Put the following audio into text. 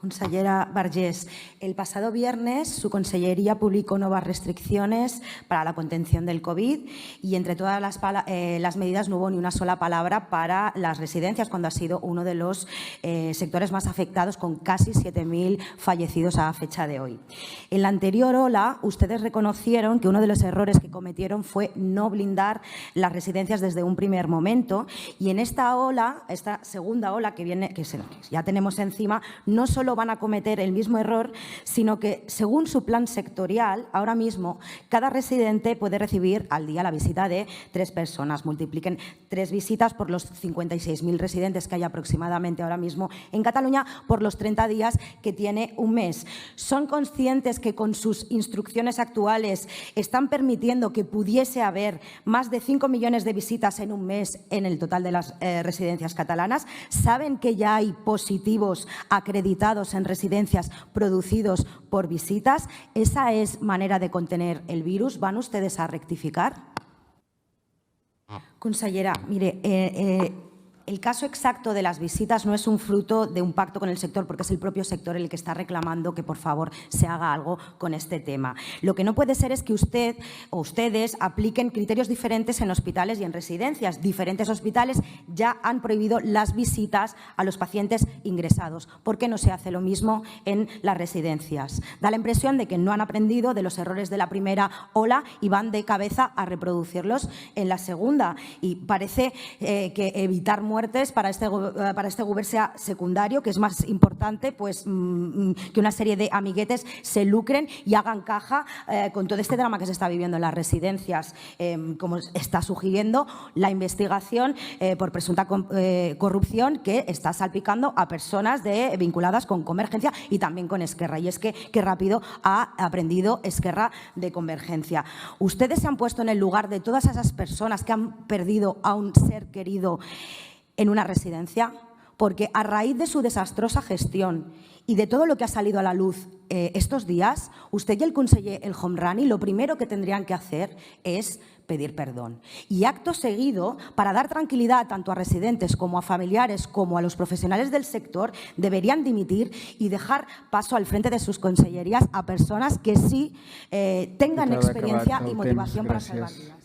Consellera Vergés, el pasado viernes su consellería publicó nuevas restricciones para la contención del COVID y entre todas las medidas no hubo ni una sola palabra para las residencias, cuando ha sido uno de los sectores más afectados, con casi 7.000 fallecidos a fecha de hoy. En la anterior ola, ustedes reconocieron que uno de los errores que cometieron fue no blindar las residencias desde un primer momento, y en esta ola, esta segunda ola que viene, que ya tenemos encima, no solo van a cometer el mismo error, sino que, según su plan sectorial, ahora mismo cada residente puede recibir al día la visita de 3 personas. Multipliquen 3 visitas por los 56.000 residentes que hay aproximadamente ahora mismo en Cataluña por los 30 días que tiene un mes. ¿Son conscientes que con sus instrucciones actuales están permitiendo que pudiese haber más de 5 millones de visitas en un mes en el total de las residencias catalanas? ¿Saben que ya hay positivos acreditados en residencias producidos por visitas? ¿Esa es manera de contener el virus? ¿Van ustedes a rectificar? Consellera, mire, el caso exacto de las visitas no es un fruto de un pacto con el sector, porque es el propio sector el que está reclamando que, por favor, se haga algo con este tema. Lo que no puede ser es que usted o ustedes apliquen criterios diferentes en hospitales y en residencias. Diferentes hospitales ya han prohibido las visitas a los pacientes ingresados. ¿Por qué no se hace lo mismo en las residencias? Da la impresión de que no han aprendido de los errores de la primera ola y van de cabeza a reproducirlos en la segunda. Y parece que evitar muertes para este govern sea secundario, que es más importante pues que una serie de amiguetes se lucren y hagan caja con todo este drama que se está viviendo en las residencias, como está sugiriendo la investigación por presunta corrupción que está salpicando a personas vinculadas con Convergencia y también con Esquerra. Y es que qué rápido ha aprendido Esquerra de Convergencia. Ustedes se han puesto en el lugar de todas esas personas que han perdido a un ser querido en una residencia, porque a raíz de su desastrosa gestión y de todo lo que ha salido a la luz estos días, usted y el conseller El Homrani lo primero que tendrían que hacer es pedir perdón. Y acto seguido, para dar tranquilidad tanto a residentes como a familiares como a los profesionales del sector, deberían dimitir y dejar paso al frente de sus consellerías a personas que sí tengan experiencia y motivación para salvar vidas.